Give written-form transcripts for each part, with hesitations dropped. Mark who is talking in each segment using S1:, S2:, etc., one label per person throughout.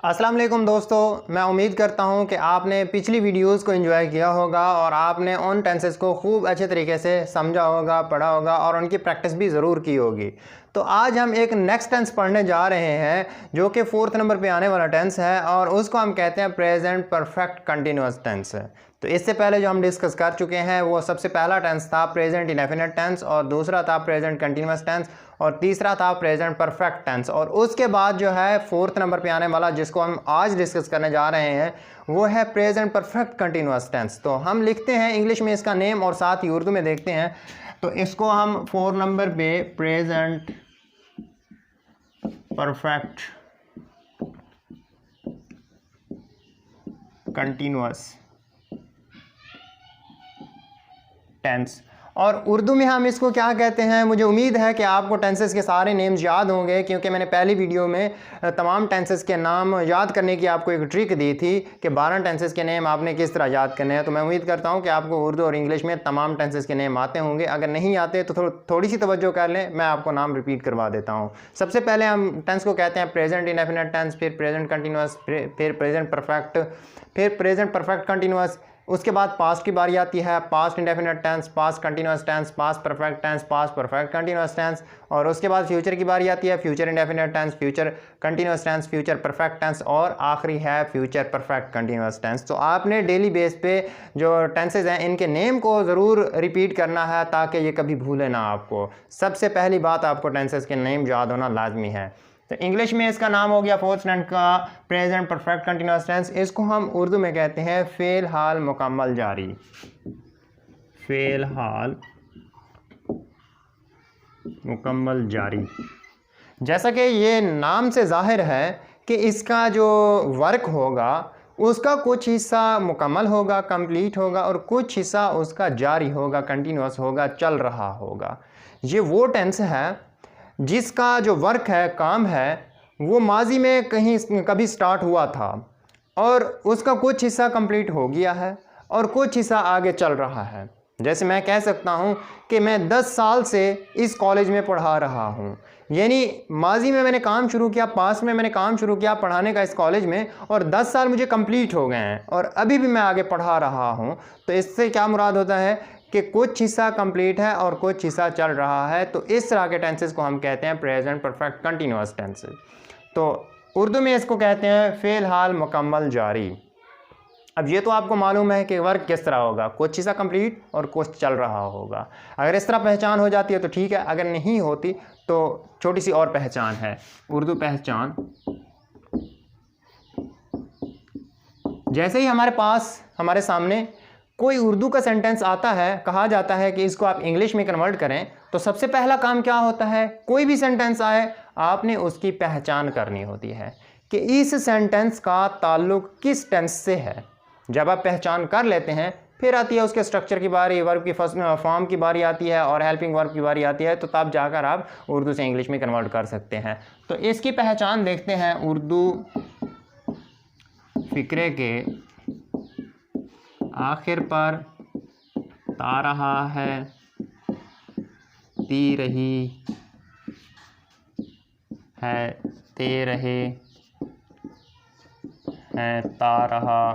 S1: अस्सलाम वालेकुम दोस्तों, मैं उम्मीद करता हूं कि आपने पिछली वीडियोस को एंजॉय किया होगा और आपने उन टेंसेस को खूब अच्छे तरीके से समझा होगा, पढ़ा होगा और उनकी प्रैक्टिस भी ज़रूर की होगी। तो आज हम एक नेक्स्ट टेंस पढ़ने जा रहे हैं जो कि 4th नंबर पे आने वाला टेंस है और उसको हम कहते हैं प्रेजेंट परफेक्ट कंटिन्यूअस टेंस। तो इससे पहले जो हम डिस्कस कर चुके हैं वो सबसे पहला टेंस था प्रेजेंट इंडेफिनिट टेंस और दूसरा था प्रेजेंट कंटिन्यूअस टेंस और तीसरा था प्रेजेंट परफेक्ट टेंस। और उसके बाद जो है 4th नंबर पे आने वाला जिसको हम आज डिस्कस करने जा रहे हैं वो है प्रेजेंट परफेक्ट कंटिन्यूअस टेंस। तो हम लिखते हैं इंग्लिश में इसका नेम और साथ ही उर्दू में देखते हैं। तो इसको हम 4 नंबर पे प्रेजेंट परफेक्ट कंटिन्यूअस टेंस और उर्दू में हम इसको क्या कहते हैं। मुझे उम्मीद है कि आपको टेंसेस के सारे नेम्स याद होंगे क्योंकि मैंने पहली वीडियो में तमाम टेंसेस के नाम याद करने की आपको एक ट्रिक दी थी कि 12 टेंसेस के नेम आपने किस तरह याद करने हैं। तो मैं उम्मीद करता हूं कि आपको उर्दू और इंग्लिश में तमाम टेंसेस के नेम आते होंगे। अगर नहीं आते तो थोड़ी सी तवज्जो कर लें, मैं आपको नाम रिपीट करवा देता हूँ। सबसे पहले हम टेंस को कहते हैं प्रेजेंट इंडेफिनिट टेंस, फिर प्रेजेंट कंटिन्यूअस, फिर प्रेजेंट परफेक्ट, फिर प्रेजेंट परफेक्ट कंटिन्यूअस। उसके बाद पास्ट की बारी आती है, past indefinite tense, past continuous tense, past perfect tense, past perfect continuous tense. और उसके बाद फ्यूचर की बारी आती है, future indefinite tense, future continuous tense, future perfect tense और आखिरी है फ्यूचर परफेक्ट कंटिन्यूअस टेंस। तो आपने डेली बेस पे जो टेंसेज हैं इनके नेम को ज़रूर रिपीट करना है ताकि ये कभी भूले ना आपको। सबसे पहली बात आपको टेंसेज के नेम याद होना लाजमी है। तो इंग्लिश में इसका नाम हो गया 4th स्टैंडर्ड का प्रेजेंट परफेक्ट कंटिन्यूअस टेंस। इसको हम उर्दू में कहते हैं फ़ेल हाल मुकम्मल जारी। फ़ेल हाल मुकम्मल जारी। जैसा कि ये नाम से जाहिर है कि इसका जो वर्क होगा उसका कुछ हिस्सा मुकम्मल होगा, कंप्लीट होगा और कुछ हिस्सा उसका जारी होगा, कंटिन्यूअस होगा, चल रहा होगा। ये वो टेंस है जिसका जो वर्क है, काम है, वो माजी में कभी स्टार्ट हुआ था और उसका कुछ हिस्सा कंप्लीट हो गया है और कुछ हिस्सा आगे चल रहा है। जैसे मैं कह सकता हूँ कि मैं 10 साल से इस कॉलेज में पढ़ा रहा हूँ, यानी माजी में मैंने काम शुरू किया, पास्ट में मैंने काम शुरू किया पढ़ाने का इस कॉलेज में और 10 साल मुझे कंप्लीट हो गए हैं और अभी भी मैं आगे पढ़ा रहा हूँ। तो इससे क्या मुराद होता है कि कुछ हिस्सा कंप्लीट है और कुछ हिस्सा चल रहा है। तो इस तरह के टेंसेस को हम कहते हैं प्रेजेंट परफेक्ट कंटिन्यूअस टेंसेस। तो उर्दू में इसको कहते हैं फ़ेल हाल मुकम्मल जारी। अब ये तो आपको मालूम है कि वर्क किस तरह होगा, कुछ हिस्सा कंप्लीट और कुछ चल रहा होगा। अगर इस तरह पहचान हो जाती है तो ठीक है, अगर नहीं होती तो छोटी सी और पहचान है, उर्दू पहचान। जैसे ही हमारे सामने कोई उर्दू का सेंटेंस आता है, कहा जाता है कि इसको आप इंग्लिश में कन्वर्ट करें, तो सबसे पहला काम क्या होता है, कोई भी सेंटेंस आए आपने उसकी पहचान करनी होती है कि इस सेंटेंस का ताल्लुक किस टेंस से है। जब आप पहचान कर लेते हैं फिर आती है उसके स्ट्रक्चर की बारी, वर्ब की फॉर्म की बारी आती है और हेल्पिंग वर्ब की बारी आती है, तो तब जाकर आप उर्दू से इंग्लिश में कन्वर्ट कर सकते हैं। तो इसकी पहचान देखते हैं। उर्दू फ़िक्रे के आखिर पर ता रहा है, ती रही है, ते रहे हैं, ता रहा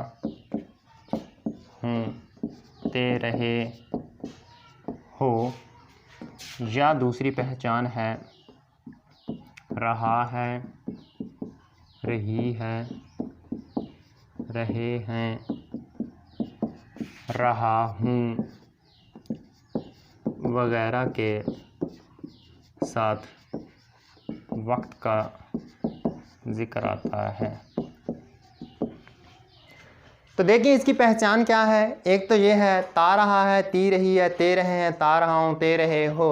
S1: हूँ, ते रहे हो। या दूसरी पहचान है रहा है, रही है, रहे हैं, रहा हूँ वगैरह के साथ वक्त का जिक्र आता है। तो देखिए इसकी पहचान क्या है। एक तो ये है ता रहा है, ती रही है, ते रहे हैं, ता रहा हूँ, ते रहे हो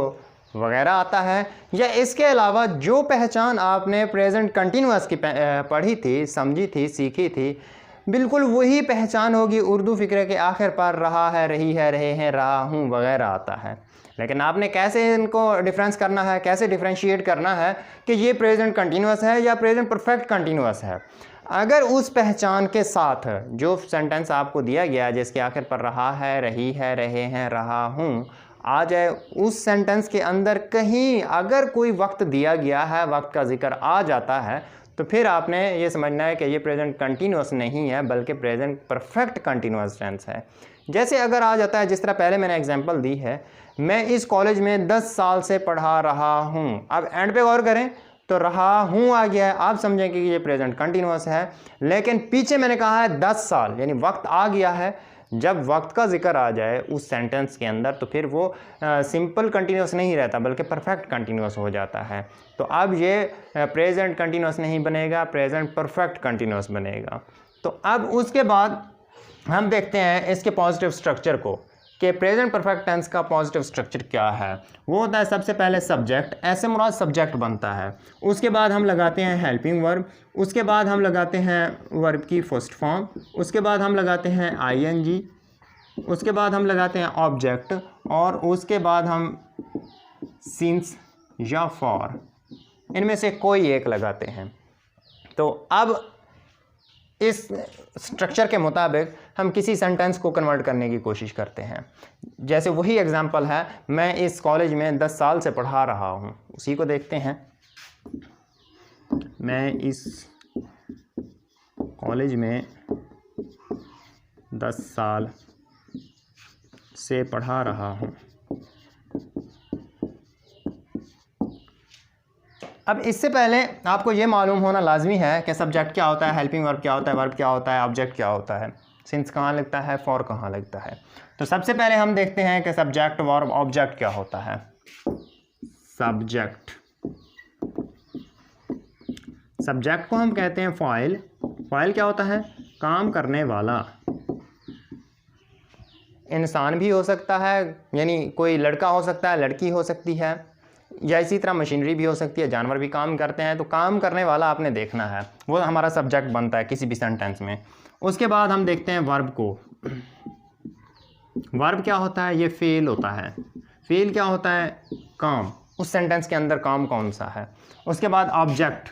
S1: वगैरह आता है। या इसके अलावा जो पहचान आपने प्रेजेंट कंटिन्यूअस की पढ़ी थी, समझी थी, सीखी थी, बिल्कुल वही पहचान होगी उर्दू फ़िक्रे के आखिर पर रहा है, रही है, रहे हैं, रहा हूँ वगैरह आता है। लेकिन आपने कैसे इनको डिफरेंस करना है, कैसे डिफ्रेंशिएट करना है कि ये प्रेजेंट कंटिन्यूअस है या प्रेजेंट परफेक्ट कंटिन्यूअस है। अगर उस पहचान के साथ जो सेंटेंस आपको दिया गया जिसके आखिर पर रहा है, रही है, रहे हैं, रहा हूँ आ जाए, उस सेंटेंस के अंदर कहीं अगर कोई वक्त दिया गया है, वक्त का जिक्र आ जाता है, तो फिर आपने ये समझना है कि ये प्रेजेंट कंटिन्यूस नहीं है बल्कि प्रेजेंट परफेक्ट कंटिन्यूस टेंस है। जैसे अगर आ जाता है, जिस तरह पहले मैंने एग्जांपल दी है, मैं इस कॉलेज में 10 साल से पढ़ा रहा हूँ। अब एंड पे गौर करें तो रहा हूँ आ गया है, आप समझेंगे कि ये प्रेजेंट कंटिन्यूस है। लेकिन पीछे मैंने कहा है 10 साल, यानी वक्त आ गया है। जब वक्त का जिक्र आ जाए उस सेंटेंस के अंदर तो फिर वो सिंपल कंटिन्यूस नहीं रहता बल्कि परफेक्ट कंटिन्यूस हो जाता है। तो अब ये प्रेजेंट कंटिन्यूस नहीं बनेगा, प्रेजेंट परफेक्ट कंटिन्यूस बनेगा। तो अब उसके बाद हम देखते हैं इसके पॉजिटिव स्ट्रक्चर को कि प्रेजेंट परफेक्ट टेंस का पॉजिटिव स्ट्रक्चर क्या है। वो होता है सबसे पहले सब्जेक्ट, ऐसे मुराद सब्जेक्ट बनता है। उसके बाद हम लगाते हैं हेल्पिंग वर्ब, उसके बाद हम लगाते हैं वर्ब की फर्स्ट फॉर्म, उसके बाद हम लगाते हैं आईएनजी, उसके बाद हम लगाते हैं ऑब्जेक्ट, और उसके बाद हम सिंस या फॉर, इनमें से कोई एक लगाते हैं। तो अब इस स्ट्रक्चर के मुताबिक हम किसी सेंटेंस को कन्वर्ट करने की कोशिश करते हैं। जैसे वही एग्जांपल है, मैं इस कॉलेज में 10 साल से पढ़ा रहा हूँ, उसी को देखते हैं। मैं इस कॉलेज में 10 साल से पढ़ा रहा हूँ। अब इससे पहले आपको ये मालूम होना लाजमी है कि सब्जेक्ट क्या होता है, हेल्पिंग वर्ब क्या होता है, वर्ब क्या होता है, ऑब्जेक्ट क्या होता है, सिंस कहाँ लगता है, फॉर कहाँ लगता है। तो सबसे पहले हम देखते हैं कि सब्जेक्ट वर्ब ऑब्जेक्ट क्या होता है। सब्जेक्ट, सब्जेक्ट को हम कहते हैं फाइल। फाइल क्या होता है, काम करने वाला। इंसान भी हो सकता है, यानी कोई लड़का हो सकता है, लड़की हो सकती है, या इसी तरह मशीनरी भी हो सकती है, जानवर भी काम करते हैं। तो काम करने वाला आपने देखना है, वो हमारा सब्जेक्ट बनता है किसी भी सेंटेंस में। उसके बाद हम देखते हैं वर्ब को। वर्ब क्या होता है, ये फेल होता है। फेल क्या होता है, काम, उस सेंटेंस के अंदर काम कौन सा है। उसके बाद ऑब्जेक्ट,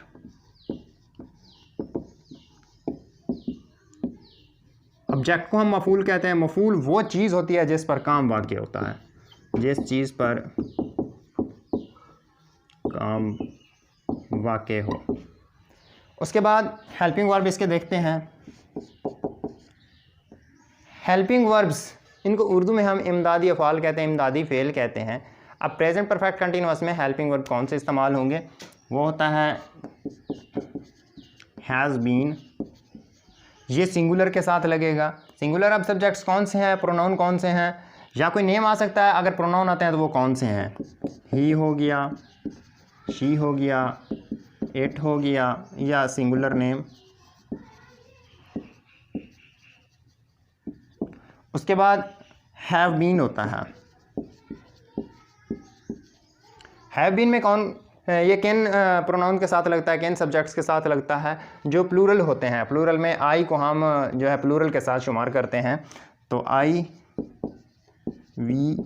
S1: ऑब्जेक्ट को हम मफूल कहते हैं। मफूल वो चीज़ होती है जिस पर काम वाक़ई होता है, जिस चीज़ पर काम वाक़ई हो। उसके बाद हेल्पिंग वर्ब इसके देखते हैं। हेल्पिंग वर्ब्स, इनको उर्दू में हम इमदादी अफ़ाल कहते हैं, इमदादी फ़ेल कहते हैं। अब प्रेजेंट परफेक्ट कंटिन्यूअस में हेल्पिंग वर्ब कौन से इस्तेमाल होंगे, वो होता है हैज़ बीन, ये सिंगुलर के साथ लगेगा। सिंगुलर अब सब्जेक्ट्स कौन से हैं, प्रोनाउन कौन से हैं, या कोई नेम आ सकता है। अगर प्रोनाउन आते हैं तो वो कौन से हैं, ही हो गया, शी हो गया, इट हो गया, या सिंगुलर नेम। उसके बाद हैव बीन होता है। हैव बीन में कौन, ये किन प्रोनाउन के साथ लगता है, किन सब्जेक्ट्स के साथ लगता है, जो प्लूरल होते हैं। प्लूरल में आई को हम जो है प्लूरल के साथ शुमार करते हैं। तो I, we,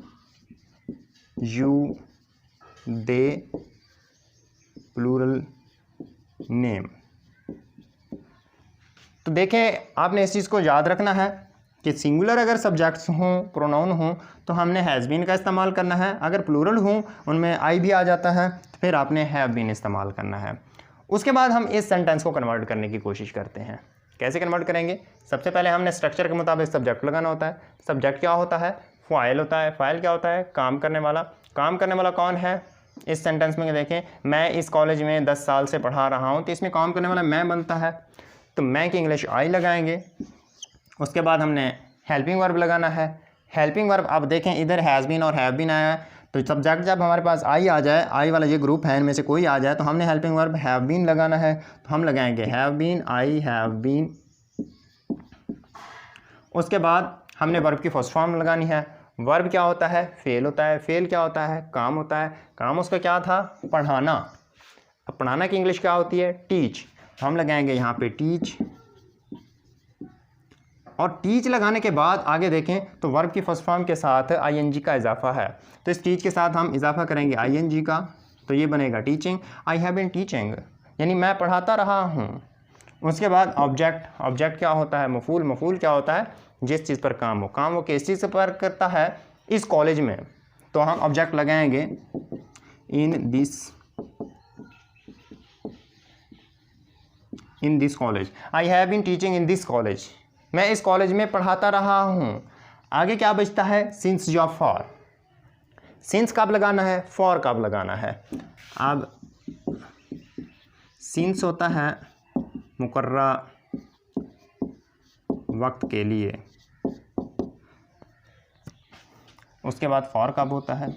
S1: you, they, plural name. तो देखें, आपने इस चीज़ को याद रखना है कि सिंगुलर अगर सब्जेक्ट्स हों, प्रोनाउन हों, तो हमने हैज़ बीन का इस्तेमाल करना है। अगर प्लूरल हों, उनमें आई भी आ जाता है, तो फिर आपने हैव बीन इस्तेमाल करना है। उसके बाद हम इस सेंटेंस को कन्वर्ट करने की कोशिश करते हैं। कैसे कन्वर्ट करेंगे, सबसे पहले हमने स्ट्रक्चर के मुताबिक सब्जेक्ट लगाना होता है। सब्जेक्ट क्या होता है, फाइल होता है। फाइल क्या होता है, काम करने वाला। काम करने वाला कौन है, इस सेंटेंस में देखें, मैं इस कॉलेज में 10 साल से पढ़ा रहा हूँ, तो इसमें काम करने वाला मैं बनता है, तो मैं की इंग्लिश आई लगाएंगे। उसके बाद हमने हेल्पिंग वर्ब लगाना है। हेल्पिंग वर्ब, अब देखें इधर हैज़ बीन और हैव बीन आया है, तो सब्जेक्ट जब हमारे पास आई आ जाए, आई वाला ये ग्रुप है, इनमें से कोई आ जाए, तो हमने हेल्पिंग वर्ब हैव बीन लगाना है। तो हम लगाएंगे have been, I have been. उसके बाद हमने वर्ब की फर्स्ट फॉर्म लगानी है। वर्ब क्या होता है, फेल होता है। फेल क्या होता है, काम होता है। काम उसका क्या था, पढ़ाना। अब पढ़ाना की इंग्लिश क्या होती है, टीच। हम लगाएंगे यहाँ पे टीच, और टीच लगाने के बाद आगे देखें तो वर्ब की फर्स्ट फॉर्म के साथ आईएनजी का इजाफा है, तो इस टीच के साथ हम इजाफा करेंगे आईएनजी का, तो ये बनेगा teaching. I have been teaching, यानी मैं पढ़ाता रहा हूँ। उसके बाद ऑब्जेक्ट, ऑब्जेक्ट क्या होता है, मफूल। मफूल क्या होता है, जिस चीज़ पर काम हो। काम वो किस चीज़ से पर करता है, इस कॉलेज में, तो हम ऑब्जेक्ट लगाएंगे in this in this college, I have been teaching in this college, मैं इस कॉलेज में पढ़ाता रहा हूँ। आगे क्या बचता है, सिंस या फॉर। सिंस कब लगाना है, फॉर कब लगाना है। अब सिंस होता है मुकर्रा वक्त के लिए, उसके बाद फॉर कब होता है,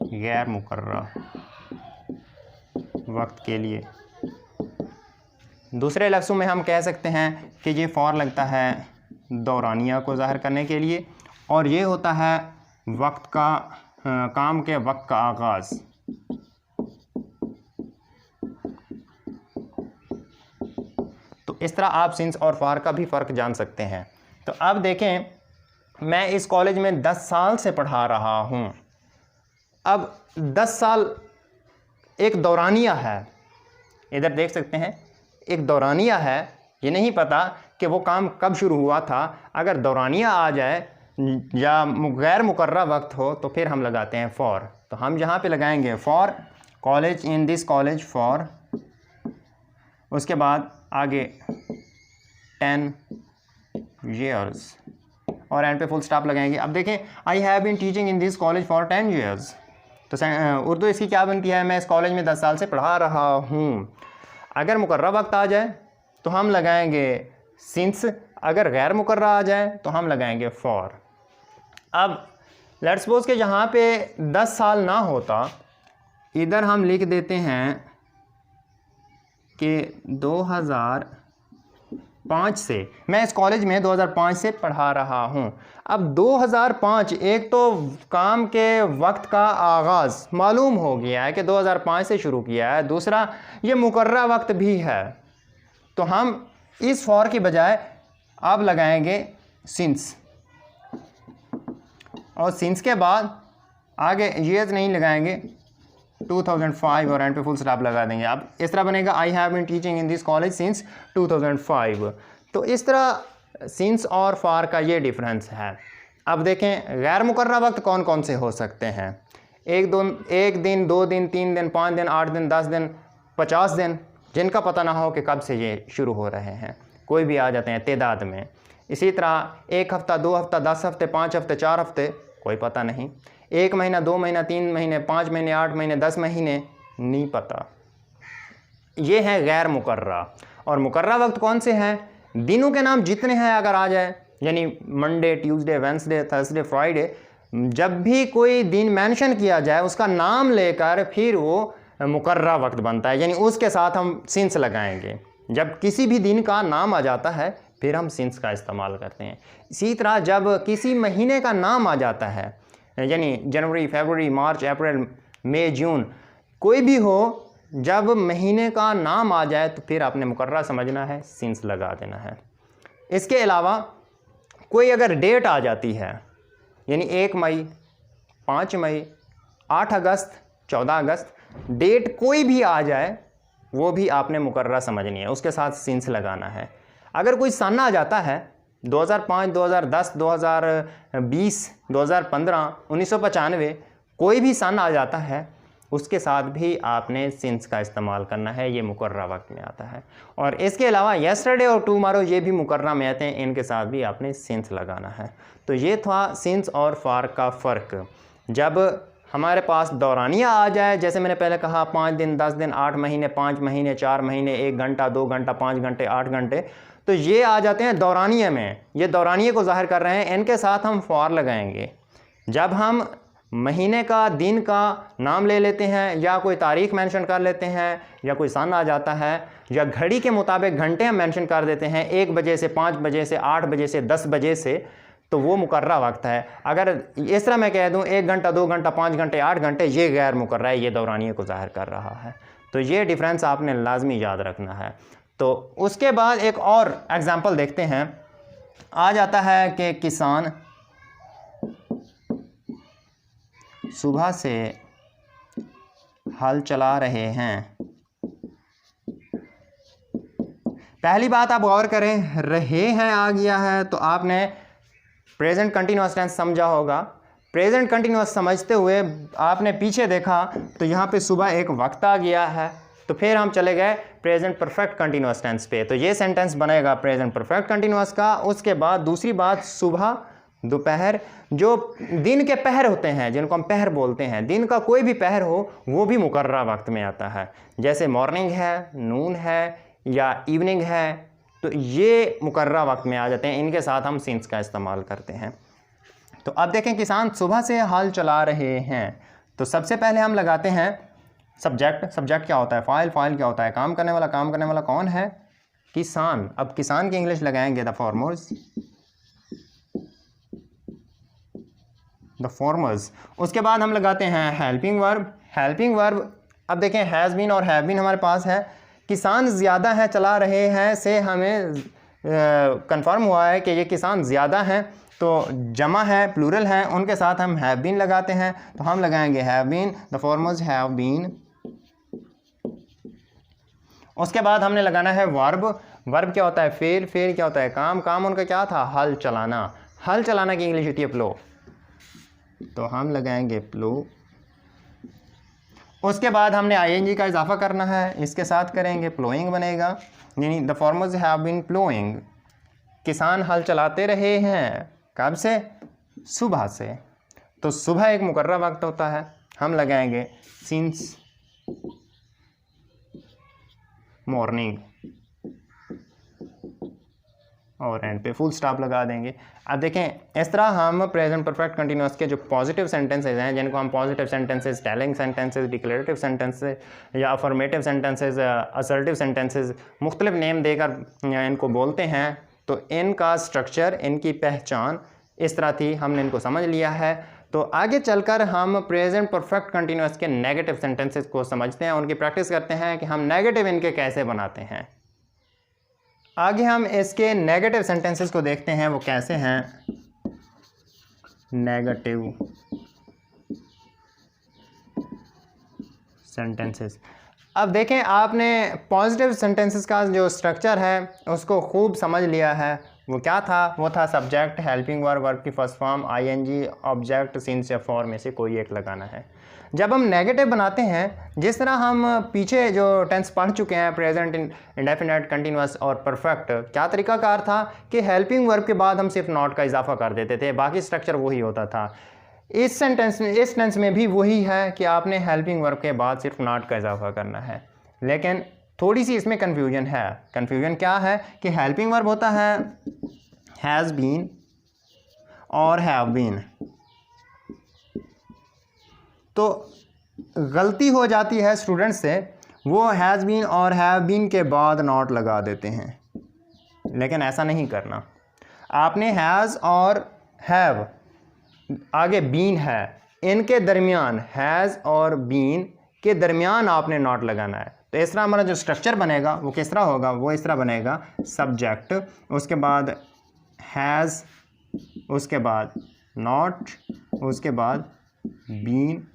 S1: गैर मुकर्रा वक्त के लिए। दूसरे लफ्ज़ों में हम कह सकते हैं कि ये फॉर लगता है दौरानिया को ज़ाहिर करने के लिए, और ये होता है वक्त का काम के वक्त का आगाज़। तो इस तरह आप सिंस और फॉर का भी फ़र्क जान सकते हैं। तो अब देखें, मैं इस कॉलेज में 10 साल से पढ़ा रहा हूँ। अब 10 साल एक दौरानिया है, इधर देख सकते हैं एक दौरानिया है, ये नहीं पता कि वो काम कब शुरू हुआ था। अगर दौरानिया आ जाए या गैर मुकर्रा वक्त हो तो फिर हम लगाते हैं फॉर। तो हम यहाँ पे लगाएंगे for college, in this college for, उसके बाद आगे 10 years और एंड पे फुल स्टॉप लगाएंगे। अब देखें, I have been teaching in this college for 10 years, तो उर्दू इसकी क्या बनती है, मैं इस कॉलेज में 10 साल से पढ़ा रहा हूँ। अगर मुकर्रा वक्त आ जाए तो हम लगाएंगे सिंस, अगर गैर मुकर्रा आ जाए तो हम लगाएंगे फॉर। अब लेट्स सपोज के यहाँ पे 10 साल ना होता, इधर हम लिख देते हैं कि 2005 से, मैं इस कॉलेज में 2005 से पढ़ा रहा हूँ। अब 2005 एक तो काम के वक्त का आगाज़ मालूम हो गया है कि 2005 से शुरू किया है, दूसरा ये मुकर्रा वक्त भी है, तो हम इस फॉर की बजाय अब लगाएंगे सिंस, और सिंस के बाद आगे ईयर्स नहीं लगाएंगे, 2005 और एंड पे फुल स्टॉप लगा देंगे। अब इस तरह बनेगा I have been teaching in this college since 2005। तो इस तरह सिंस और फॉर का ये डिफरेंस है। अब देखें, गैर मुकर्रा वक्त कौन कौन से हो सकते हैं, एक दिन, 2 दिन, 3 दिन, 5 दिन, 8 दिन, 10 दिन, 50 दिन, जिनका पता ना हो कि कब से ये शुरू हो रहे हैं, कोई भी आ जाते हैं तादाद में। इसी तरह 1 हफ़्ता, 2 हफ़्ता, 10 हफ़्ते, 5 हफ़्ते, 4 हफ़्ते, कोई पता नहीं। 1 महीना, 2 महीना, 3 महीने, 5 महीने, 8 महीने, 10 महीने, नहीं पता। ये है गैर मुकर्रा। और मुकर्रा वक्त कौन से हैं, दिनों के नाम जितने हैं अगर आ जाए, यानी Monday, Tuesday, Wednesday, Thursday, Friday, जब भी कोई दिन मेंशन किया जाए उसका नाम लेकर फिर वो मुकर्रा वक्त बनता है, यानी उसके साथ हम सिंस लगाएंगे। जब किसी भी दिन का नाम आ जाता है फिर हम सिंस का इस्तेमाल करते हैं। इसी तरह जब किसी महीने का नाम आ जाता है, यानी जनवरी, फरवरी, मार्च, अप्रैल, मई, जून, कोई भी हो, जब महीने का नाम आ जाए तो फिर आपने मुकर्रा समझना है, सिंस लगा देना है। इसके अलावा कोई अगर डेट आ जाती है, यानी 1 मई, 5 मई, 8 अगस्त, 14 अगस्त, डेट कोई भी आ जाए वो भी आपने मुकर्रा समझनी है, उसके साथ सिंस लगाना है। अगर कोई सन आ जाता है 2005, 2010, 2020, 2015, 1995, कोई भी सन आ जाता है उसके साथ भी आपने सिंस का इस्तेमाल करना है, ये मुकर्रा वक्त में आता है। और इसके अलावा यस्टरडे और टुमारो ये भी मुकर्रा में आते हैं, इनके साथ भी आपने सिंस लगाना है। तो ये था सिंस और फॉर का फ़र्क। जब हमारे पास दौरानिया आ जाए, जैसे मैंने पहले कहा 5 दिन, 10 दिन, 8 महीने, 5 महीने, 4 महीने, 1 घंटा, 2 घंटा, 5 घंटे, 8 घंटे, तो ये आ जाते हैं दौरानिया में, ये दौरानिया को ज़ाहिर कर रहे हैं, इनके साथ हम फॉर लगाएंगे। जब हम महीने का, दिन का नाम ले लेते हैं या कोई तारीख मेंशन कर लेते हैं या कोई सन आ जाता है या घड़ी के मुताबिक घंटे हम मेंशन कर देते हैं, 1 बजे से, 5 बजे से, 8 बजे से, 10 बजे से, तो वो मुकर्रा वक्त है। अगर इस तरह मैं कह दूं 1 घंटा, 2 घंटा, 5 घंटे, 8 घंटे, ये गैर मुकर्रा है, ये दौरानिया को ज़ाहिर कर रहा है। तो ये डिफरेंस आपने लाजमी याद रखना है। तो उसके बाद एक और एग्जाम्पल देखते हैं। आ जाता है कि किसान सुबह से हल चला रहे हैं। पहली बात आप गौर करें, रहे हैं आ गया है तो आपने प्रेजेंट कंटिन्यूअस टेंस समझा होगा। प्रेजेंट कंटिन्यूअस समझते हुए आपने पीछे देखा तो यहाँ पे सुबह एक वक्त आ गया है, तो फिर हम चले गए प्रेजेंट परफेक्ट कंटिन्यूअस टेंस पे। तो ये सेंटेंस बनेगा प्रेजेंट परफेक्ट कंटिन्यूअस का। उसके बाद दूसरी बात, सुबह, दोपहर, जो दिन के पहर होते हैं जिनको हम पहर बोलते हैं, दिन का कोई भी पहर हो वो भी मुकर्रर वक्त में आता है। जैसे मॉर्निंग है, नून है या इवनिंग है, तो ये मुकर्रर वक्त में आ जाते हैं। इनके साथ हम सिंस का इस्तेमाल करते हैं। तो अब देखें, किसान सुबह से हल चला रहे हैं। तो सबसे पहले हम लगाते हैं सब्जेक्ट। सब्जेक्ट क्या होता है? फाइल। फाइल क्या होता है? काम करने वाला। काम करने वाला कौन है? किसान। अब किसान की इंग्लिश लगाएंगे द फार्मर्स। The farmers. उसके बाद हम लगाते हैं हेल्पिंग वर्ब। हेल्पिंग वर्ब, अब देखें हैज़ बीन और हैव बीन हमारे पास है। किसान ज़्यादा है, चला रहे हैं से हमें कंफर्म हुआ है कि ये किसान ज़्यादा हैं, तो जमा है, प्लूरल है, उनके साथ हम हैव बीन लगाते हैं। तो हम लगाएंगे have been, the farmers have been. उसके बाद हमने लगाना है वर्ब। वर्ब क्या होता है? फेर। फेर क्या होता है? काम। काम उनका क्या था? हल चलाना। हल चलाना की इंग्लिश होती है प्लो, तो हम लगाएंगे प्लो। उसके बाद हमने आईएनजी का इजाफा करना है, इसके साथ करेंगे प्लोइंग बनेगा, यानी the farmers have been ploughing. किसान हल चलाते रहे हैं। कब से? सुबह से। तो सुबह एक मुकर्रर वक्त होता है, हम लगाएंगे सिंस मॉर्निंग और एंड पे फुल स्टॉप लगा देंगे। अब देखें, इस तरह हम प्रेजेंट परफेक्ट कंटिन्यूअस के जो पॉजिटिव सेंटेंसेज हैं, जिनको हम positive sentences, telling sentences, declarative sentences या अफर्मेटिव सेंटेंसेज, असर्टिव सेंटेंसेज, मुख्तलिफ नेम देकर इनको बोलते हैं। तो इनका स्ट्रक्चर, इनकी पहचान इस तरह थी, हमने इनको समझ लिया है। तो आगे चलकर हम प्रेजेंट परफेक्ट कंटिन्यूअस के नेगेटिव सेंटेंसेज को समझते हैं, उनकी प्रैक्टिस करते हैं कि हम नेगेटिव इनके कैसे बनाते हैं। आगे हम इसके नेगेटिव सेंटेंसेस को देखते हैं, वो कैसे हैं नेगेटिव सेंटेंसेस। अब देखें, आपने पॉजिटिव सेंटेंसेस का जो स्ट्रक्चर है उसको खूब समझ लिया है। वो क्या था? वो था सब्जेक्ट, हेल्पिंग वर्ब, वर्ब की first form, ING, object, since या फॉर में से कोई एक लगाना है। जब हम नेगेटिव बनाते हैं, जिस तरह हम पीछे जो टेंस पढ़ चुके हैं, प्रेजेंट, इंडेफिनिट, कंटिन्यूअस और परफेक्ट, क्या तरीकाकार था कि हेल्पिंग वर्ब के बाद हम सिर्फ नॉट का इजाफा कर देते थे, बाकी स्ट्रक्चर वही होता था। इस टेंस में भी वही है कि आपने हेल्पिंग वर्ब के बाद सिर्फ नॉट का इजाफा करना है। लेकिन थोड़ी सी इसमें कन्फ्यूजन है। कन्फ्यूजन क्या है कि हेल्पिंग वर्ब होता है हैज़ बीन और हैव बीन, तो गलती हो जाती है स्टूडेंट्स से, वो हैज़ बीन और हैव बीन के बाद नॉट लगा देते हैं। लेकिन ऐसा नहीं करना। आपने हैज़ और हैव, आगे बीन है, इनके दरमियान, हैज़ और बीन के दरमियान आपने नॉट लगाना है। तो इस तरह हमारा जो स्ट्रक्चर बनेगा वो किस तरह होगा? वो इस तरह बनेगा, सब्जेक्ट, उसके बाद हैज़, उसके बाद नॉट, उसके बाद बीन,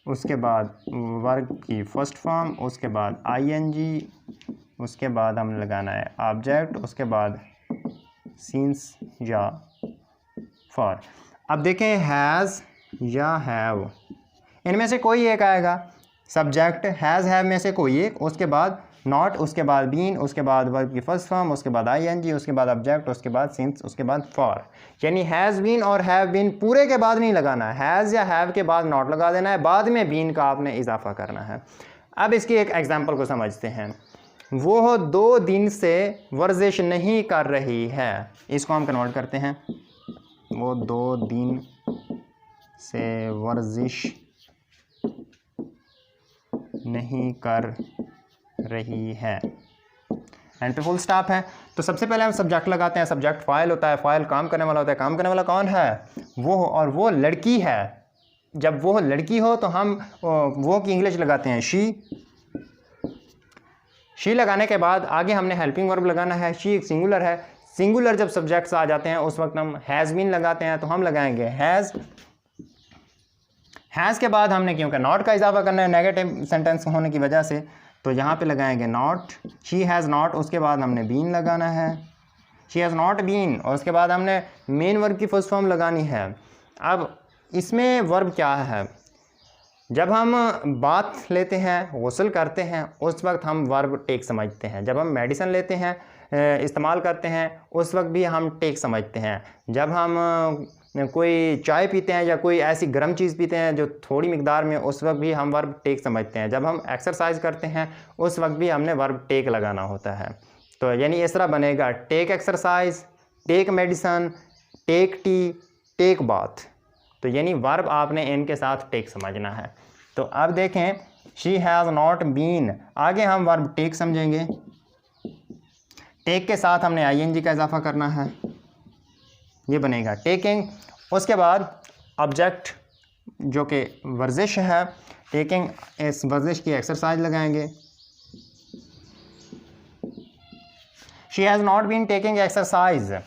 S1: उसके बाद वर्ब की फर्स्ट फॉर्म, उसके बाद आईएनजी, उसके बाद हम लगाना है ऑब्जेक्ट, उसके बाद सिंस या फॉर। अब देखें, हैज़ या हैव, इनमें से कोई एक आएगा। सब्जेक्ट हैज़ हैव में से कोई एक, उसके बाद नॉट, उसके बाद बीन, उसके बाद वर्ब की फर्स्ट फॉर्म, उसके बाद आईएनजी, उसके बाद ऑब्जेक्ट, उसके बाद सिंस, उसके बाद फॉर। यानी हैज़ बीन और हैव बीन पूरे के बाद नहीं लगाना है, हैज़ या हैव के बाद नॉट लगा देना है, बाद में बीन का आपने इजाफा करना है। अब इसकी एक एग्जांपल को समझते हैं। वो 2 दिन से वर्जिश नहीं कर रही है, इसको हम कन्वर्ट करते हैं। वो 2 दिन से वर्जिश नहीं कर रही है, एंड पे फुल स्टॉप है। तो सबसे पहले हम सब्जेक्ट लगाते हैं। सब्जेक्ट फाइल होता है, फाइल काम करने वाला होता है। काम करने वाला कौन है? वो, और वो लड़की है। जब वो लड़की हो तो हम वो की इंग्लिश लगाते हैं शी। शी लगाने के बाद आगे हमने हेल्पिंग वर्ब लगाना है। शी एक सिंगुलर है, सिंगुलर जब सब्जेक्ट्स आ जाते हैं उस वक्त हम हैज़ बीन लगाते हैं, तो हम लगाएंगे हैज़। हैज़ के बाद हमने क्योंकि नॉट का इजाफा करना है नेगेटिव सेंटेंस होने की वजह से, तो यहाँ पे लगाएंगे नॉट, शी हैज़ नॉट, उसके बाद हमने बीन लगाना है, शी हैज़ नॉट बीन, और उसके बाद हमने मेन वर्ब की फर्स्ट फॉर्म लगानी है। अब इसमें वर्ब क्या है? जब हम बाथ लेते हैं, गुस्ल करते हैं, उस वक्त हम वर्ब टेक समझते हैं। जब हम मेडिसिन लेते हैं, इस्तेमाल करते हैं, उस वक्त भी हम टेक समझते हैं। जब हम कोई चाय पीते हैं या कोई ऐसी गर्म चीज़ पीते हैं जो थोड़ी मिकदार में, उस वक्त भी हम वर्ब टेक समझते हैं। जब हम एक्सरसाइज करते हैं, उस वक्त भी हमने वर्ब टेक लगाना होता है। तो यानी इस तरह बनेगा take exercise, take medicine, take tea, take bath. तो यानी वर्ब आपने इनके साथ टेक समझना है। तो अब देखें शी हैज़ नॉट बीन, आगे हम वर्ब टेक समझेंगे। टेक के साथ हमने आईएनजी का इजाफा करना है, ये बनेगा टेकिंग। उसके बाद ऑब्जेक्ट जो कि वर्जिश है, टेकिंग, इस वर्जिश की एक्सरसाइज लगाएंगे। She has not been taking exercise.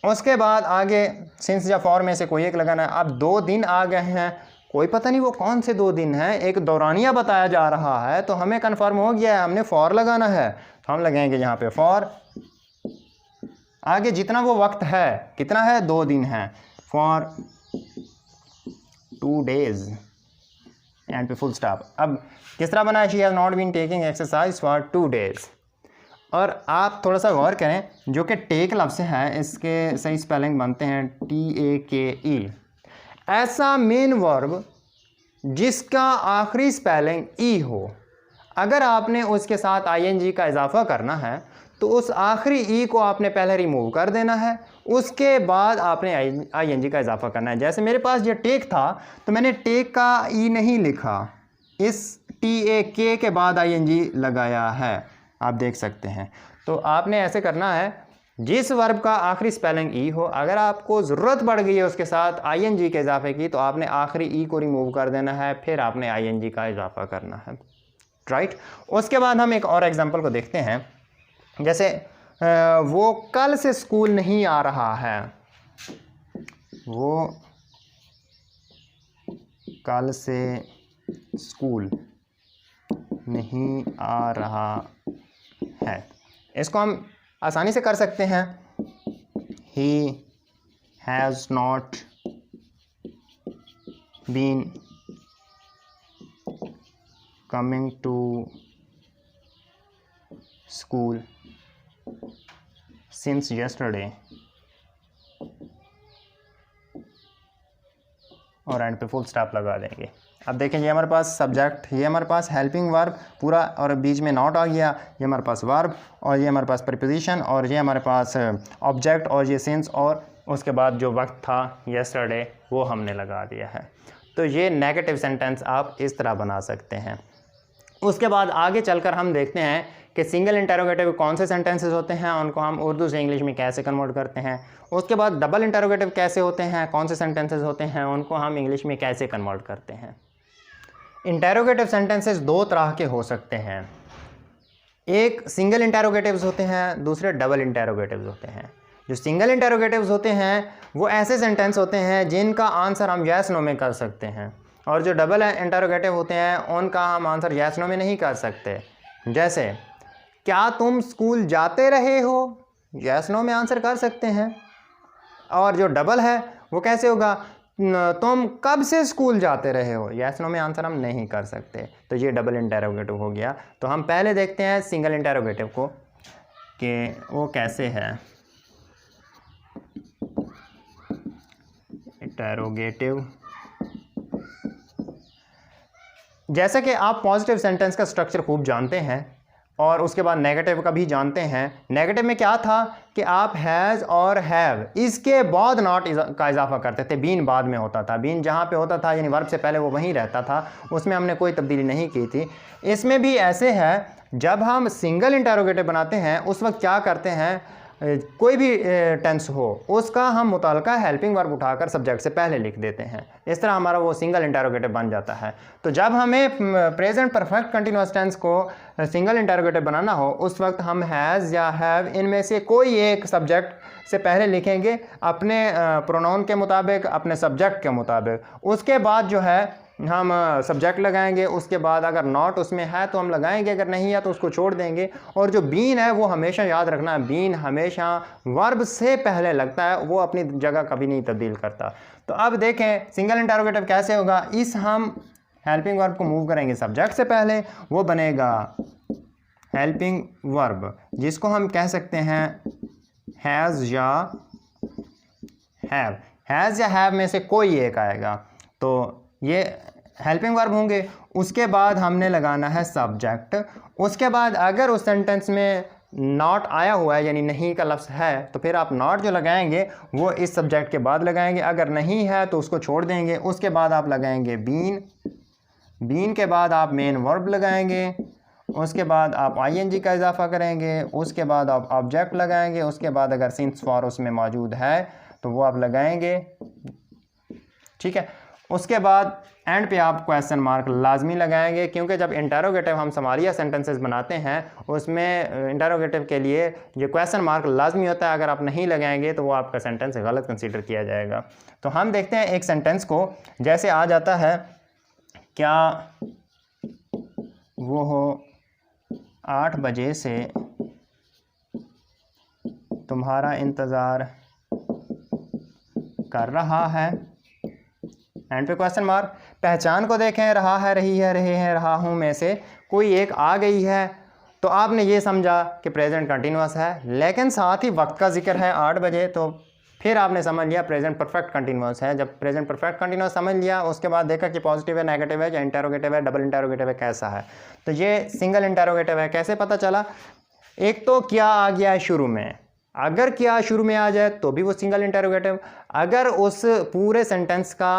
S1: उसके बाद आगे सिंस या फॉर में से कोई एक लगाना है। अब 2 दिन आ गए हैं, कोई पता नहीं वो कौन से 2 दिन हैं, एक दौरानिया बताया जा रहा है, तो हमें कन्फर्म हो गया है हमने फॉर लगाना है, तो हम लगाएंगे यहाँ पे फॉर। आगे जितना वो वक्त है, कितना है, 2 दिन है, फॉर 2 days एंड पे फुल स्टॉप। अब किस तरह बना है, she has not been taking exercise for 2 days। और आप थोड़ा सा गौर करें, जो कि टेक लफ्ज़ है, इसके सही स्पेलिंग बनते हैं TAKE। ऐसा मेन वर्ब जिसका आखिरी स्पेलिंग ई हो, अगर आपने उसके साथ ING का इजाफा करना है तो उस आखिरी ई को आपने पहले रिमूव कर देना है, उसके बाद आपने ING का इजाफा करना है। जैसे मेरे पास ये टेक था तो मैंने टेक का ई नहीं लिखा, इस TAK के बाद ING लगाया है, आप देख सकते हैं। तो आपने ऐसे करना है, जिस वर्ब का आखिरी स्पेलिंग ई हो, अगर आपको ज़रूरत पड़ गई है उसके साथ ING के इजाफे की, तो आपने आखिरी ई को रिमूव कर देना है, फिर आपने ING का इजाफा करना है, राइट। उसके बाद हम एक और एग्जांपल को देखते हैं। जैसे वो कल से स्कूल नहीं आ रहा है, वो कल से स्कूल नहीं आ रहा है। इसको हम आसानी से कर सकते हैं, he has not been coming to school since yesterday, और एंड पे फुल स्टॉप लगा देंगे। अब देखें, ये हमारे पास सब्जेक्ट, ये हमारे पास हेल्पिंग वर्ब पूरा, और बीच में नॉट आ गया, ये हमारे पास वर्ब, और ये हमारे पास प्रीपोजिशन, और ये हमारे पास ऑब्जेक्ट, और ये सिंस, और उसके बाद जो वक्त था यस्टरडे वो हमने लगा दिया है। तो ये नेगेटिव सेंटेंस आप इस तरह बना सकते हैं। उसके बाद आगे चलकर हम देखते हैं कि सिंगल इंटरोगेटिव कौन से सेंटेंसेस होते हैं, उनको हम उर्दू से इंग्लिश में कैसे कन्वर्ट करते हैं। उसके बाद डबल इंटरोगेटिव कैसे होते हैं, कौन से सेंटेंसेस होते हैं, उनको हम इंग्लिश में कैसे कन्वर्ट करते हैं। इंटरोगेटिव सेंटेंसेस 2 तरह के हो सकते हैं, एक सिंगल इंटरोगेटिव्स होते हैं, दूसरे डबल इंटरोगेटिव्स होते हैं। जो सिंगल इंटरोगेटिव्स होते हैं वो ऐसे सेंटेंस होते हैं जिनका आंसर हम यस नो में कर सकते हैं, और जो डबल इंटरोगेटिव होते हैं उनका हम आंसर यस नो में नहीं कर सकते। जैसे क्या तुम स्कूल जाते रहे हो, यस नो में आंसर कर सकते हैं। और जो डबल है वो कैसे होगा, तुम कब से स्कूल जाते रहे हो, यस नो में आंसर हम नहीं कर सकते। तो ये डबल इंटरोगेटिव हो गया। तो हम पहले देखते हैं सिंगल इंटरोगेटिव को कि वो कैसे है। इंटरोगेटिव, जैसे कि आप पॉजिटिव सेंटेंस का स्ट्रक्चर खूब जानते हैं और उसके बाद नेगेटिव का भी जानते हैं। नेगेटिव में क्या था कि आप हैज़ और हैव, इसके बाद नॉट का इजाफा करते थे, बीन बाद में होता था। बीन जहाँ पे होता था यानी वर्ब से पहले वो वहीं रहता था, उसमें हमने कोई तब्दीली नहीं की थी। इसमें भी ऐसे है, जब हम सिंगल इंटरोगेटिव बनाते हैं उस वक्त क्या करते हैं, कोई भी टेंस हो उसका हम मुताल्लिका हेल्पिंग वर्ब उठाकर सब्जेक्ट से पहले लिख देते हैं। इस तरह हमारा वो सिंगल इंटरोगेटिव बन जाता है। तो जब हमें प्रेजेंट परफेक्ट कंटिन्यूअस टेंस को सिंगल इंटरोगेटिव बनाना हो उस वक्त हम हैज़ या हैव इनमें से कोई एक सब्जेक्ट से पहले लिखेंगे अपने प्रोनाउन के मुताबिक, अपने सब्जेक्ट के मुताबिक। उसके बाद जो है हम सब्जेक्ट लगाएंगे, उसके बाद अगर नॉट उसमें है तो हम लगाएंगे, अगर नहीं है तो उसको छोड़ देंगे। और जो बीन है वो हमेशा याद रखना है, बीन हमेशा वर्ब से पहले लगता है, वो अपनी जगह कभी नहीं तब्दील करता। तो अब देखें सिंगल इंटरोगेटिव कैसे होगा। इस हम हेल्पिंग वर्ब को मूव करेंगे सब्जेक्ट से पहले, वो बनेगा हेल्पिंग वर्ब, जिसको हम कह सकते हैं हैज़ या हैव। हैज़ या हैव में से कोई एक आएगा, तो ये हेल्पिंग वर्ब होंगे। उसके बाद हमने लगाना है सब्जेक्ट। उसके बाद अगर उस सेंटेंस में नॉट आया हुआ है, यानी नहीं का लफ्ज़ है, तो फिर आप नॉट जो लगाएंगे वो इस सब्जेक्ट के बाद लगाएंगे। अगर नहीं है तो उसको छोड़ देंगे। उसके बाद आप लगाएंगे बीन। बीन के बाद आप मेन वर्ब लगाएंगे। उसके बाद आप आईएनजी का इजाफा करेंगे। उसके बाद आप ऑब्जेक्ट लगाएंगे। उसके बाद अगर सिंस फॉर उसमें मौजूद है तो वो आप लगाएंगे, ठीक है। उसके बाद एंड पे आप क्वेश्चन मार्क लाजमी लगाएंगे, क्योंकि जब इंटरोगेटिव हम समारिया सेंटेंसेस बनाते हैं उसमें इंटरोगेटिव के लिए ये क्वेश्चन मार्क लाजमी होता है। अगर आप नहीं लगाएंगे तो वो आपका सेंटेंस गलत कंसीडर किया जाएगा। तो हम देखते हैं एक सेंटेंस को, जैसे आ जाता है क्या वो हो 8 बजे से तुम्हारा इंतज़ार कर रहा है, एंड पे क्वेश्चन मार्क। पहचान को देखें, रहा है, रही है, रहे हैं, रहा हूँ में से कोई एक आ गई है, तो आपने ये समझा कि प्रेजेंट कंटिन्यूअस है, लेकिन साथ ही वक्त का जिक्र है 8 बजे, तो फिर आपने समझ लिया प्रेजेंट परफेक्ट कंटिन्यूअस है। जब प्रेजेंट परफेक्ट कंटिन्यूअस समझ लिया, उसके बाद देखा कि पॉजिटिव है, नेगेटिव है, या इंटरोगेटिव है, डबल इंटरोगेटिव है, कैसा है। तो ये सिंगल इंटरोगेटिव है। कैसे पता चला? एक तो क्या आ गया है शुरू में, अगर क्या शुरू में आ जाए तो भी वो सिंगल इंटरोगेटिव। अगर उस पूरे सेंटेंस का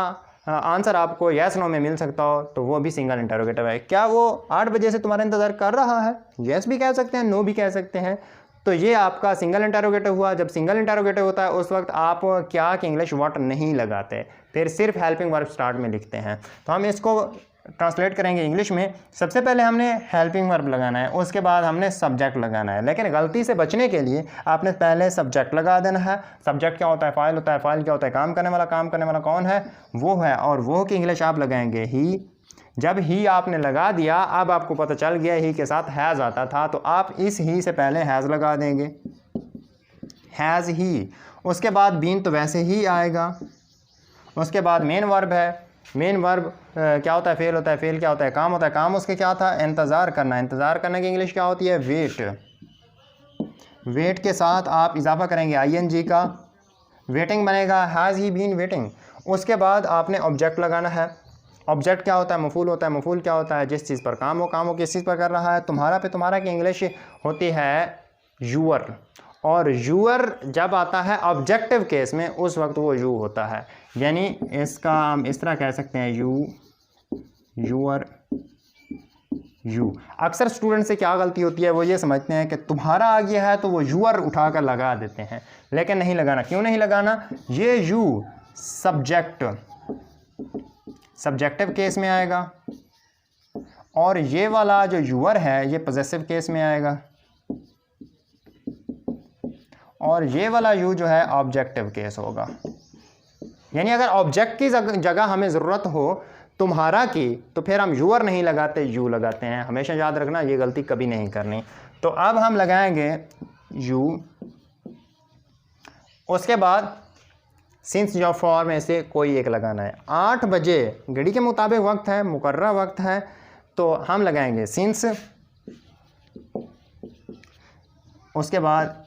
S1: आंसर आपको यस नो में मिल सकता हो तो वो भी सिंगल इंटरोगेटिव है। क्या वो 8 बजे से तुम्हारा इंतज़ार कर रहा है? यस भी कह सकते हैं, नो भी कह सकते हैं। तो ये आपका सिंगल इंटरोगेटिव हुआ। जब सिंगल इंटरोगेटिव होता है उस वक्त आप क्या कि इंग्लिश व्हाट नहीं लगाते, फिर सिर्फ हेल्पिंग वर्ब स्टार्ट में लिखते हैं। तो हम इसको ट्रांसलेट करेंगे इंग्लिश में। सबसे पहले हमने हेल्पिंग वर्ब लगाना है, उसके बाद हमने सब्जेक्ट लगाना है। लेकिन गलती से बचने के लिए आपने पहले सब्जेक्ट लगा देना है। सब्जेक्ट क्या होता है? फाइल होता है। फाइल क्या होता है? काम करने वाला। काम करने वाला कौन है? वो है। और वो की इंग्लिश आप लगाएंगे ही। जब ही आपने लगा दिया, अब आपको पता चल गया ही के साथ हैज़ आता था, तो आप इस ही से पहले हैज़ लगा देंगे, हैज़ ही। उसके बाद बीन तो वैसे ही आएगा। उसके बाद मेन वर्ब है। मेन वर्ब क्या होता है? फेल होता है। फेल क्या होता है? काम होता है। काम उसके क्या था? इंतज़ार करना। इंतज़ार करने की इंग्लिश क्या होती है? वेट। वेट के साथ आप इजाफा करेंगे आईएनजी का, वेटिंग बनेगा, हैज़ ही बीन वेटिंग। उसके बाद आपने ऑब्जेक्ट लगाना है। ऑब्जेक्ट क्या होता है? मफूल होता है। मफूल क्या होता है? जिस चीज़ पर काम हो किस चीज़ पर कर रहा है। तुम्हारा पे तुम्हारा की इंग्लिश होती है यूअर, और यूअर जब आता है ऑब्जेक्टिव केस में उस वक्त वो यू होता है। यानी इसका हम इस तरह कह सकते हैं यू, यूअर, यू। अक्सर स्टूडेंट से क्या गलती होती है, वो ये समझते हैं कि तुम्हारा आ गया है तो वो यूअर उठाकर लगा देते हैं, लेकिन नहीं लगाना। क्यों नहीं लगाना? ये यू सब्जेक्टिव केस में आएगा, और ये वाला जो यूअर है ये पॉजेसिव केस में आएगा, और ये वाला यू जो है ऑब्जेक्टिव केस होगा। यानी अगर ऑब्जेक्ट की जगह हमें ज़रूरत हो तुम्हारा की, तो फिर हम यूअर नहीं लगाते, यू लगाते हैं। हमेशा याद रखना, ये गलती कभी नहीं करनी। तो अब हम लगाएंगे यू। उसके बाद सिंस या फॉर में से कोई एक लगाना है। 8 बजे घड़ी के मुताबिक वक्त है, मुकर्रर वक्त है, तो हम लगाएंगे सिंस। उसके बाद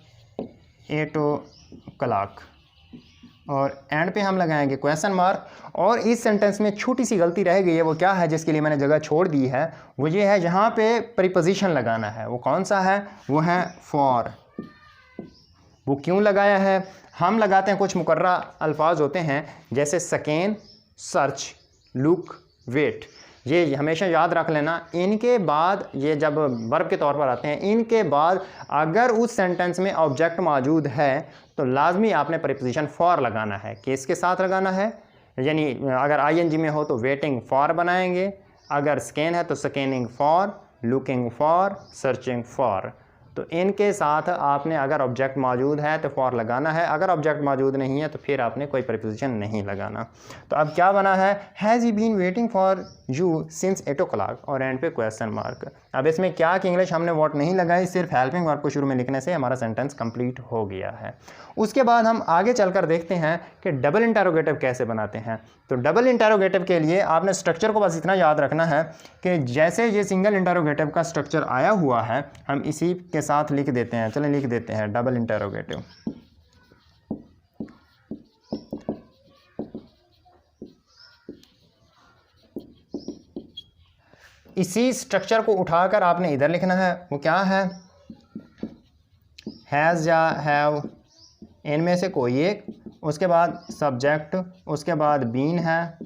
S1: 8 o'clock, और एंड पे हम लगाएंगे क्वेश्चन मार्क। और इस सेंटेंस में छोटी सी गलती रह गई है, वो क्या है जिसके लिए मैंने जगह छोड़ दी है? वो ये है, यहाँ पे प्रीपोजिशन लगाना है। वो कौन सा है? वो है फॉर। वो क्यों लगाया है? हम लगाते हैं, कुछ मुकर्रर अल्फाज होते हैं जैसे स्कैन, सर्च, लुक, वेट। ये हमेशा याद रख लेना। इनके बाद ये जब वर्ब के तौर पर आते हैं, इनके बाद अगर उस सेंटेंस में ऑब्जेक्ट मौजूद है तो लाजमी आपने प्रीपोजिशन फॉर लगाना है। किसके साथ लगाना है? यानी अगर आईएनजी में हो तो वेटिंग फॉर बनाएंगे, अगर स्कैन है तो scanning for, looking for, searching for. तो इनके साथ आपने अगर ऑब्जेक्ट मौजूद है तो फॉर लगाना है, अगर ऑब्जेक्ट मौजूद नहीं है तो फिर आपने कोई प्रीपोजिशन नहीं लगाना। तो अब क्या बना है, has he been waiting for you since 8 o'clock और एंड पे क्वेश्चन मार्क। अब इसमें क्या कि इंग्लिश हमने वॉट नहीं लगाई, सिर्फ हेल्पिंग वर्ब को शुरू में लिखने से हमारा सेंटेंस कंप्लीट हो गया है। उसके बाद हम आगे चलकर देखते हैं कि डबल इंटरोगेटिव कैसे बनाते हैं। तो डबल इंटरोगेटिव के लिए आपने स्ट्रक्चर को बस इतना याद रखना है कि जैसे ये सिंगल इंटरोगेटिव का स्ट्रक्चर आया हुआ है हम इसी के साथ लिख देते हैं। चलें लिख देते हैं डबल इंटरोगेटिव। इसी स्ट्रक्चर को उठाकर आपने इधर लिखना है, वो क्या है, हैज़ या हैव, इनमें से कोई एक, उसके बाद सब्जेक्ट, उसके बाद बीन है,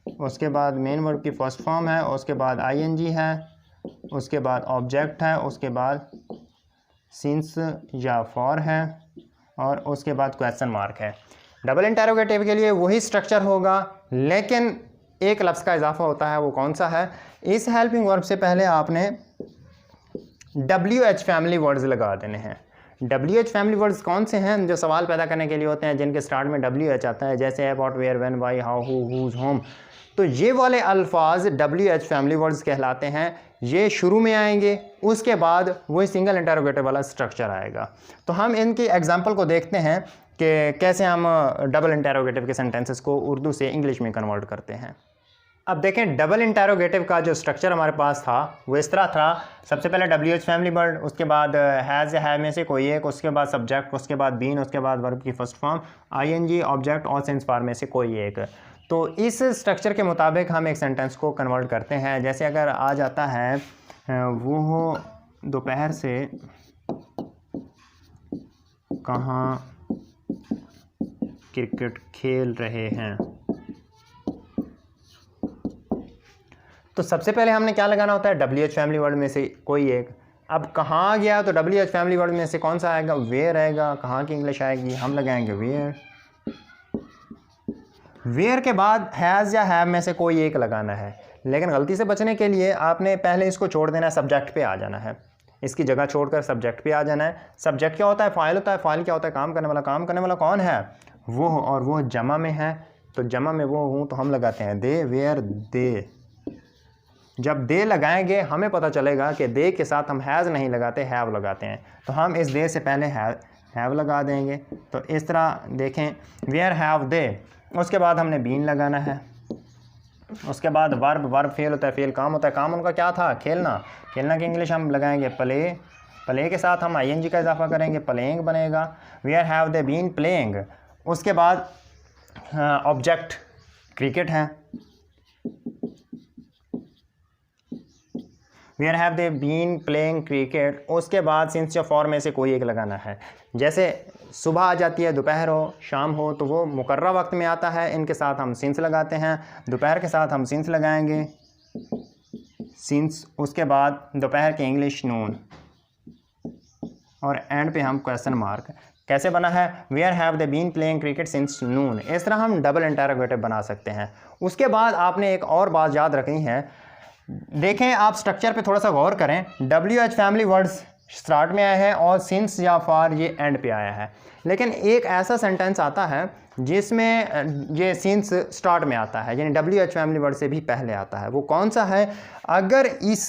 S1: उसके बाद मेन वर्ब की फर्स्ट फॉर्म है, उसके बाद आईएनजी है, उसके बाद ऑब्जेक्ट है, उसके बाद सिंस या फॉर है और उसके बाद क्वेश्चन मार्क है। डबल इंटरोगेटिव के लिए वही स्ट्रक्चर होगा लेकिन एक लफ्ज़ का इजाफा होता है, वो कौन सा है, इस हेल्पिंग वर्ब से पहले आपने WH फैमिली वर्ड्स लगा देने हैं। WH फैमिली वर्ड्स कौन से हैं, जो सवाल पैदा करने के लिए होते हैं, जिनके स्टार्ट में WH आता है, जैसे about, where, when, why, how, who, whose, whom. तो ये वाले अल्फाज WH फैमिली वर्ड्स कहलाते हैं। ये शुरू में आएंगे, उसके बाद वही सिंगल इंटरोगेटिव वाला स्ट्रक्चर आएगा। तो हम इनकी एग्जांपल को देखते हैं कि कैसे हम डबल इंटरोगेटिव के सेंटेंसेस को उर्दू से इंग्लिश में कन्वर्ट करते हैं। अब देखें डबल इंटरोगेटिव का जो स्ट्रक्चर हमारे पास था वो इस तरह था, सबसे पहले WH फैमिली वर्ड, उसके बाद हैज़ या हैव में से कोई एक, उसके बाद सब्जेक्ट, उसके बाद बीन, उसके बाद वर्ब की फर्स्ट फॉर्म, ING, ऑब्जेक्ट और सिंस फॉर में से कोई एक। तो इस स्ट्रक्चर के मुताबिक हम एक सेंटेंस को कन्वर्ट करते हैं। जैसे अगर आ जाता है वो दोपहर से कहाँ क्रिकेट खेल रहे हैं, तो सबसे पहले हमने क्या लगाना होता है, WH फैमिली वर्ड में से कोई एक। अब कहाँ गया तो WH फैमिली वर्ड में से कौन सा आएगा, वेयर आएगा। कहाँ की इंग्लिश आएगी, हम लगाएंगे वेयर। वेयर के बाद हैज़ या हैव में से कोई एक लगाना है, लेकिन गलती से बचने के लिए आपने पहले इसको छोड़ देना है, सब्जेक्ट पे आ जाना है, इसकी जगह छोड़कर सब्जेक्ट पे आ जाना है। सब्जेक्ट क्या होता है, फाइल होता है, फाइल क्या होता है, काम करने वाला। काम करने वाला कौन है, वो, और वो जमा में है, तो जमा में वो हूँ तो हम लगाते हैं दे, वेयर, दे। जब दे लगाएंगे हमें पता चलेगा कि दे के साथ हम हैज़ नहीं लगाते, हैव लगाते हैं, तो हम इस दे से पहले हैव लगा देंगे। तो इस तरह देखें, वेयर हैव दे, उसके बाद हमने बीन लगाना है, उसके बाद वर्ब फेल होता है, फेल काम होता है, काम उनका क्या था, खेलना। खेलना की इंग्लिश हम लगाएंगे प्ले, प्ले के साथ हम ING का इजाफा करेंगे, प्लेइंग बनेगा। Where have they been playing, उसके बाद ऑब्जेक्ट क्रिकेट है, where have they been playing cricket, उसके बाद सिंस या फॉर में से कोई एक लगाना है। जैसे सुबह आ जाती है, दोपहर हो, शाम हो, तो वो मुकर्रर वक्त में आता है, इनके साथ हम सिंस लगाते हैं। दोपहर के साथ हम सिंस लगाएंगे, सिंस, उसके बाद दोपहर की इंग्लिश नून, और एंड पे हम क्वेश्चन मार्क। कैसे बना है, where have they been playing cricket since noon. इस तरह हम डबल इंटरोगेटिव बना सकते हैं। उसके बाद आपने एक और बात याद रखनी है, देखें आप स्ट्रक्चर पे थोड़ा सा गौर करें, WH फैमिली वर्ड्स स्टार्ट में आए हैं और सिंस या फॉर ये एंड पे आया है, लेकिन एक ऐसा सेंटेंस आता है जिसमें ये सिंस स्टार्ट में आता है, यानी WH फैमिली वर्ड से भी पहले आता है। वो कौन सा है, अगर इस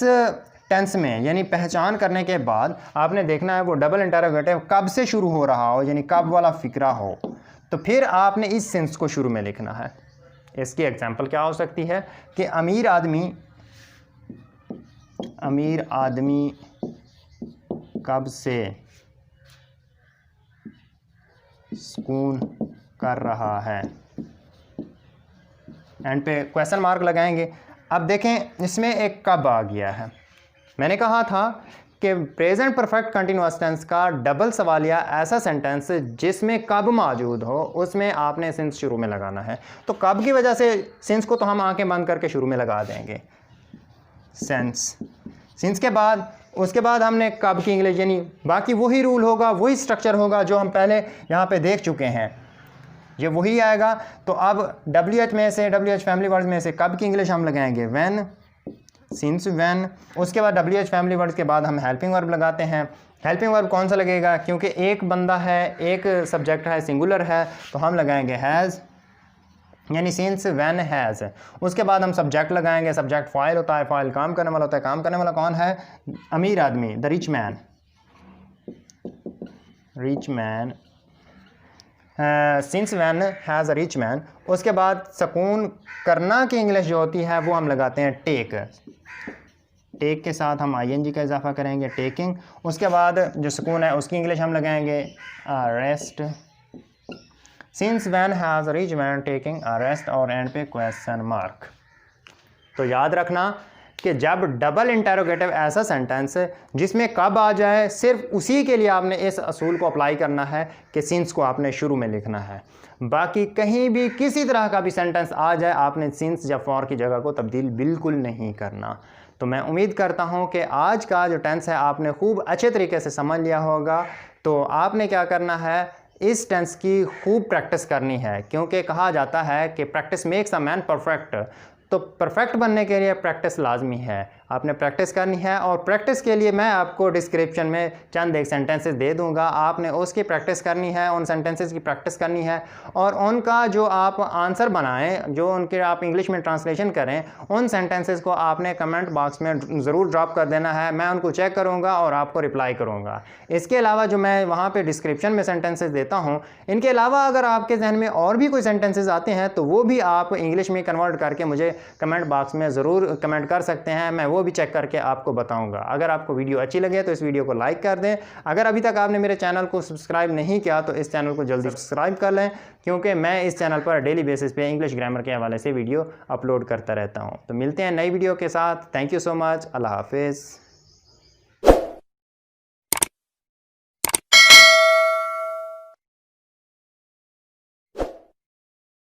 S1: टेंस में यानी पहचान करने के बाद आपने देखना है वो डबल इंटरोगेटिव कब से शुरू हो रहा हो, यानी कब वाला फिक्रा हो, तो फिर आपने इस सेंस को शुरू में लिखना है। इसकी एग्जांपल क्या हो सकती है कि अमीर आदमी कब से सुकून कर रहा है, एंड पे क्वेश्चन मार्क लगाएंगे। अब देखें इसमें एक कब आ गया है। मैंने कहा था कि प्रेजेंट परफेक्ट कंटिन्यूअस टेंस का डबल सवालिया ऐसा सेंटेंस जिसमें कब मौजूद हो उसमें आपने सिंस शुरू में लगाना है। तो कब की वजह से सिंस को तो हम आंखें बंद करके शुरू में लगा देंगे, सिंस के बाद उसके बाद हमने कब की इंग्लिश, यानी बाकी वही रूल होगा, वही स्ट्रक्चर होगा जो हम पहले यहाँ पे देख चुके हैं, ये वही आएगा। तो अब WH में से, WH फैमिली वर्ड्स में से कब की इंग्लिश हम लगाएंगे व्हेन, सिंस व्हेन। उसके बाद WH फैमिली वर्ड्स के बाद हम हेल्पिंग वर्ब लगाते हैं, हेल्पिंग वर्ब कौन सा लगेगा, क्योंकि एक बंदा है, एक सब्जेक्ट है, सिंगुलर है, तो हम लगाएंगे हैज़, यानी सिंस व्हेन हैज़। उसके बाद हम सब्जेक्ट लगाएंगे, सब्जेक्ट फाइल होता है, फाइल काम करने वाला होता है, काम करने वाला कौन है, अमीर आदमी, the rich man, rich man, since when has a rich man. उसके बाद सकून करना की इंग्लिश जो होती है वो हम लगाते हैं टेक, टेक के साथ हम ING का इजाफा करेंगे, टेकिंग। उसके बाद जो सुकून है उसकी इंग्लिश हम लगाएंगे rest, since when has rich man taking a rest, और एंड पे क्वेश्चन मार्क। तो याद रखना कि जब डबल इंटेरोगेटिव ऐसा सेंटेंस जिसमें कब आ जाए, सिर्फ उसी के लिए आपने इस असूल को अप्लाई करना है कि सिंस को आपने शुरू में लिखना है। बाकी कहीं भी किसी तरह का भी सेंटेंस आ जाए, आपने सिंस या फॉर की जगह को तब्दील बिल्कुल नहीं करना। तो मैं उम्मीद करता हूं कि आज का जो टेंस है आपने खूब अच्छे तरीके से समझ लिया होगा। तो आपने क्या करना है, इस टेंस की खूब प्रैक्टिस करनी है, क्योंकि कहा जाता है कि practice makes a man perfect. तो परफेक्ट बनने के लिए प्रैक्टिस लाजमी है, आपने प्रैक्टिस करनी है। और प्रैक्टिस के लिए मैं आपको डिस्क्रिप्शन में चंद एक सेंटेंसेस दे दूंगा, आपने उसकी प्रैक्टिस करनी है, उन सेंटेंसेस की प्रैक्टिस करनी है, और उनका जो आप आंसर बनाएं, जो उनके आप इंग्लिश में ट्रांसलेशन करें, उन सेंटेंसेस को आपने कमेंट बॉक्स में ज़रूर ड्रॉप कर देना है। मैं उनको चेक करूँगा और आपको रिप्लाई करूँगा। इसके अलावा जो मैं वहाँ पर डिस्क्रिप्शन में सेंटेंसेस देता हूँ, इनके अलावा अगर आपके जहन में और भी कोई सेंटेंसेस आते हैं तो वो भी आप इंग्लिश में कन्वर्ट करके मुझे कमेंट बॉक्स में ज़रूर कमेंट कर सकते हैं, मैं वो भी चेक करके आपको बताऊंगा। अगर आपको वीडियो अच्छी लगे तो इस वीडियो को लाइक कर दें। अगर अभी तक आपने मेरे चैनल को सब्सक्राइब नहीं किया तो इस चैनल को जल्दी सब्सक्राइब कर लें, क्योंकि मैं इस चैनल पर डेली बेसिस पे इंग्लिश ग्रामर के हवाले से वीडियो अपलोड करता रहता हूँ। तो मिलते हैं नई वीडियो के साथ। Thank you so much. अल्लाह हाफिज़।